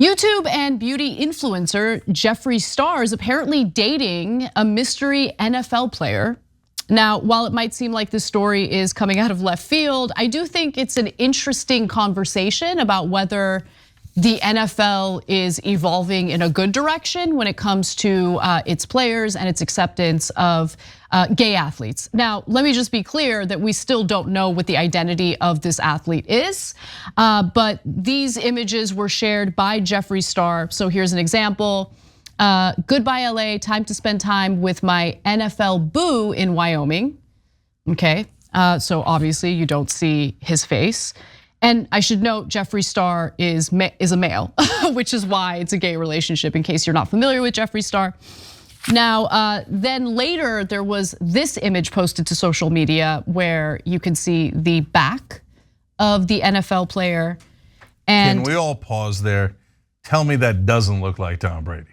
YouTube and beauty influencer Jeffree Star is apparently dating a mystery NFL player. Now, while it might seem like this story is coming out of left field, I do think it's an interesting conversation about whether the NFL is evolving in a good direction when it comes to its players and its acceptance of gay athletes. Now, let me just be clear that we still don't know what the identity of this athlete is, but these images were shared by Jeffree Star. So here's an example. Goodbye LA, time to spend time with my NFL boo in Wyoming. Okay, so obviously you don't see his face. And I should note, Jeffree Star is a male, which is why it's a gay relationship, in case you're not familiar with Jeffree Star. Now, then later there was this image posted to social media where you can see the back of the NFL player. And can we all pause there? Tell me that doesn't look like Tom Brady.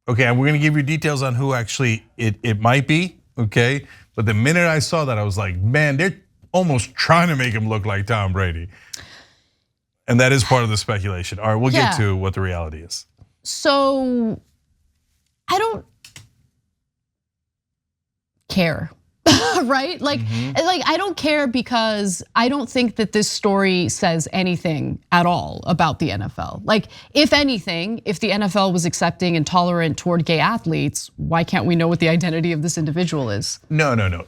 Okay, and we're gonna give you details on who actually it might be, okay? But the minute I saw that, I was like, man, they're almost trying to make him look like Tom Brady. And that is part of the speculation. All right, we'll get to what the reality is. So I don't care, right? Like I don't care because I don't think that this story says anything at all about the NFL. Like, if anything, if the NFL was accepting and tolerant toward gay athletes, why can't we know what the identity of this individual is? No.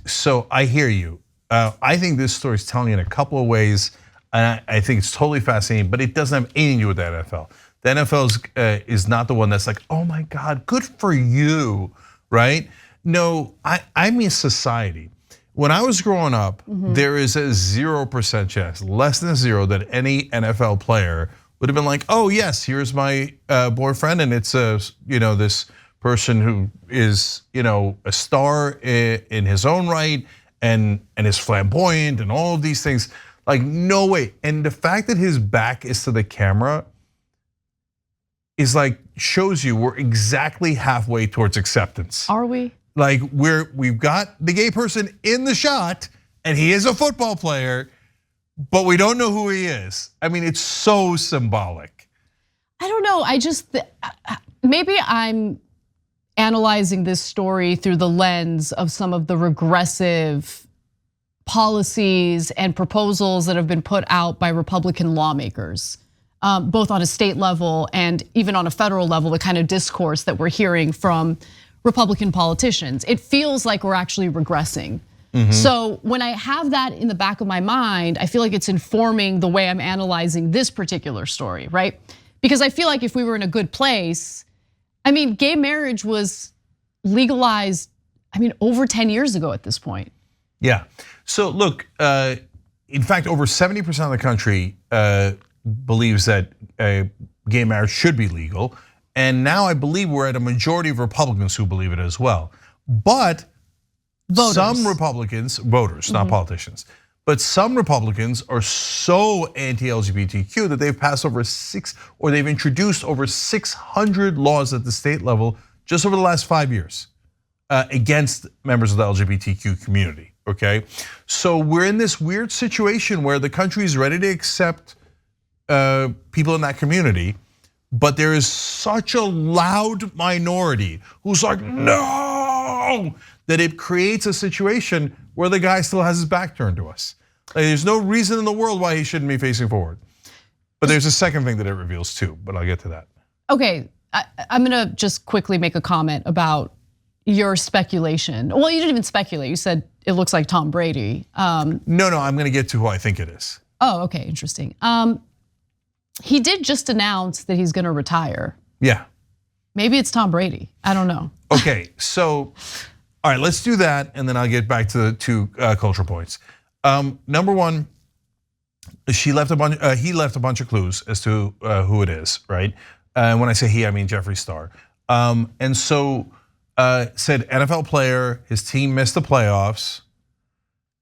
So I hear you. I think this story is telling you in a couple of ways, and I think it's totally fascinating, but it doesn't have anything to do with the NFL. The NFL is not the one that's like, oh my God, good for you, right? No, I mean society. When I was growing up, there is a 0% chance, less than zero, that any NFL player would have been like, oh yes, here's my boyfriend, and it's this person who is a star in his own right, and is flamboyant and all of these things. Like, no way. And the fact that his back is to the camera is like, shows you we're exactly halfway towards acceptance. Are we? Like, we've got the gay person in the shot, and he is a football player, but we don't know who he is. I mean, it's so symbolic. I don't know, maybe I'm analyzing this story through the lens of some of the regressive policies and proposals that have been put out by Republican lawmakers, both on a state level and even on a federal level, the kind of discourse that we're hearing from Republican politicians. It feels like we're actually regressing. So when I have that in the back of my mind, I feel like it's informing the way I'm analyzing this particular story, right? Because I feel like if we were in a good place, I mean, gay marriage was legalized, over 10 years ago at this point. Yeah, so look, in fact, over 70% of the country believes that gay marriage should be legal. And now I believe we're at a majority of Republicans who believe it as well. But some Republicans, voters, not politicians, but some Republicans are so anti-LGBTQ that they've passed they've introduced over 600 laws at the state level just over the last 5 years against members of the LGBTQ community, okay? So we're in this weird situation where the country is ready to accept people in that community, but there is such a loud minority who's like, no, that it creates a situation where the guy still has his back turned to us. Like, there's no reason in the world why he shouldn't be facing forward. But there's a second thing that it reveals too, but I'll get to that. Okay, I'm gonna just quickly make a comment about your speculation. Well, you didn't even speculate, you said it looks like Tom Brady. No, I'm gonna get to who I think it is. Oh, okay, interesting. He did just announce that he's gonna retire. Yeah. Maybe it's Tom Brady, I don't know. Okay, so, all right, let's do that, and then I'll get back to the two cultural points. Number one, he left a bunch of clues as to who it is, right? And when I say he, I mean Jeffree Star. And so said NFL player, his team missed the playoffs,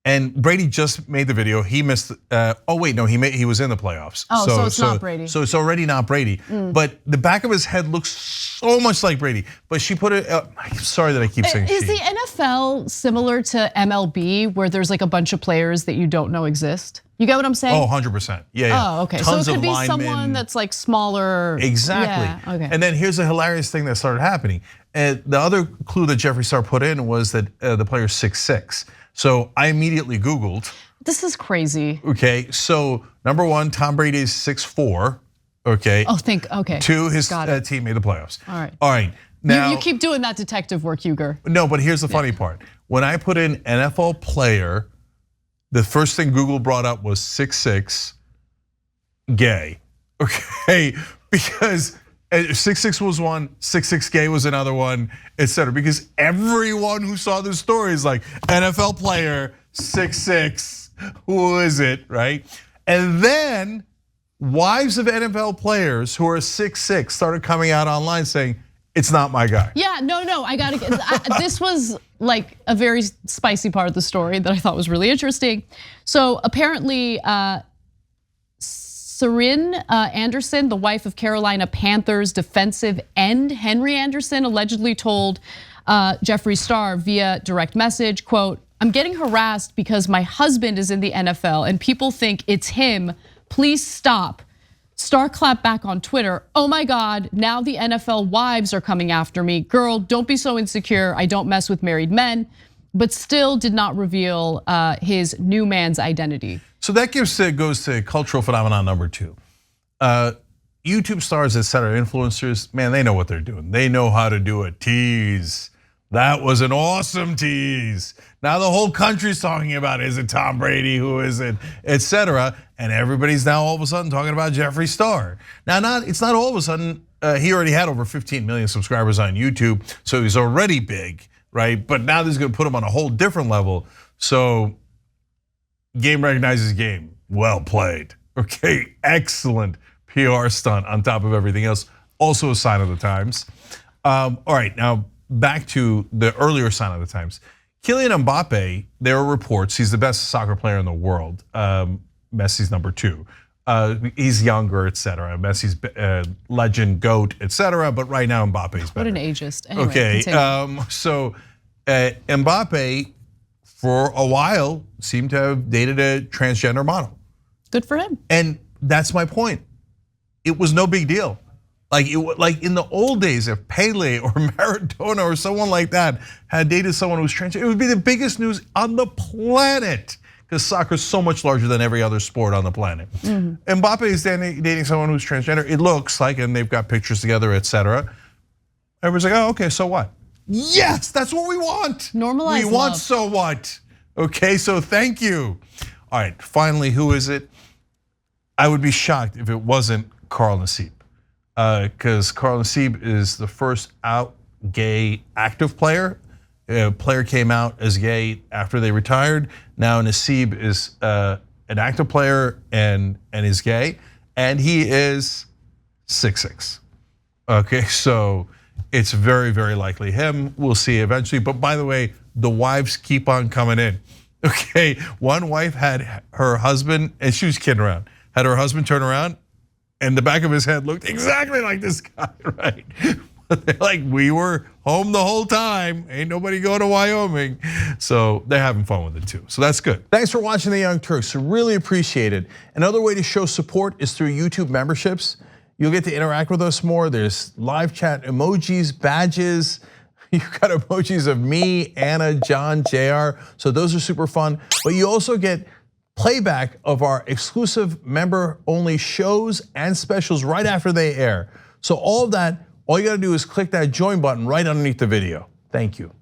And Brady just made the video. He missed. Oh wait, no, he was in the playoffs. Oh, so it's not Brady. So it's already not Brady. But the back of his head looks so much like Brady. But she put it. I'm sorry that I keep saying Is she. the NFL similar to MLB, where there's like a bunch of players that you don't know exist? You get what I'm saying? Oh, 100%. Yeah. Oh, okay. Tons so it could of be linemen. someone that's like smaller. Exactly. Yeah, okay. And then here's a hilarious thing that started happening. And the other clue that Jeffree Star put in was that the player's 6'6". So I immediately Googled. This is crazy. Okay, so number one, Tom Brady is 6'4". Okay. Oh, okay. Two, his team made the playoffs. All right. Now you keep doing that detective work, Uygur. No, but here's the funny part. When I put in NFL player, the first thing Google brought up was 6'6", gay. Okay, because 6'6" was one, 6'6" gay was another one, etc. Because everyone who saw this story is like, NFL player, 6'6", who is it, right? And then wives of NFL players who are 6'6" started coming out online saying, it's not my guy. Yeah, no, I gotta get, this was like a very spicy part of the story that I thought was really interesting. So apparently, Sarin Anderson, the wife of Carolina Panthers defensive end Henry Anderson, allegedly told Jeffree Star via direct message, quote, "I'm getting harassed because my husband is in the NFL and people think it's him. Please stop." Star clapped back on Twitter, "Oh my God, now the NFL wives are coming after me. Girl, don't be so insecure. I don't mess with married men," but still did not reveal his new man's identity. So that goes to cultural phenomenon number 2. YouTube stars, etc., influencers, man, they know what they're doing. They know how to do a tease. That was an awesome tease. Now the whole country's talking about, is it Tom Brady, who is it, etc. And everybody's now all of a sudden talking about Jeffree Star. Now, it's not all of a sudden, he already had over 15 million subscribers on YouTube, so he's already big, right? But now this is gonna put him on a whole different level. So game recognizes game, well played. Okay, excellent PR stunt on top of everything else. Also a sign of the times. All right, now back to the earlier sign of the times. Kylian Mbappe, there are reports he's the best soccer player in the world. Messi's number 2. He's younger, etc. Messi's legend, GOAT, etc. But right now Mbappe's better. What an ageist. Anyway, okay, continue. so Mbappe for a while seemed to have dated a transgender model. Good for him. And that's my point. It was no big deal. Like in the old days, if Pele or Maradona or someone like that had dated someone who was transgender, it would be the biggest news on the planet, because soccer is so much larger than every other sport on the planet. Mbappe is dating someone who's transgender. It looks like, and they've got pictures together, etc. Everyone's like, oh, okay, so what? Yes, that's what we want. Normalize We want love. so what? Okay, so thank you. All right, finally, who is it? I would be shocked if it wasn't Carl Nassib. Because Carl Nassib is the first out gay active player. A player came out as gay after they retired. Now Nassib is an active player and is gay, and he is 6'6". Okay, so it's very, very likely him. We'll see eventually. But by the way, the wives keep on coming in. Okay, one wife had her husband, and she was kidding around, had her husband turn around, and the back of his head looked exactly like this guy, right? But they're like, we were home the whole time. Ain't nobody going to Wyoming. So they're having fun with it too. So that's good. Thanks for watching The Young Turks. Really appreciate it. Another way to show support is through YouTube memberships. You'll get to interact with us more. There's live chat emojis, badges. You've got emojis of me, Anna, John, JR. So those are super fun. But you also get playback of our exclusive member-only shows and specials right after they air. So all of that, all you gotta do is click that join button right underneath the video. Thank you.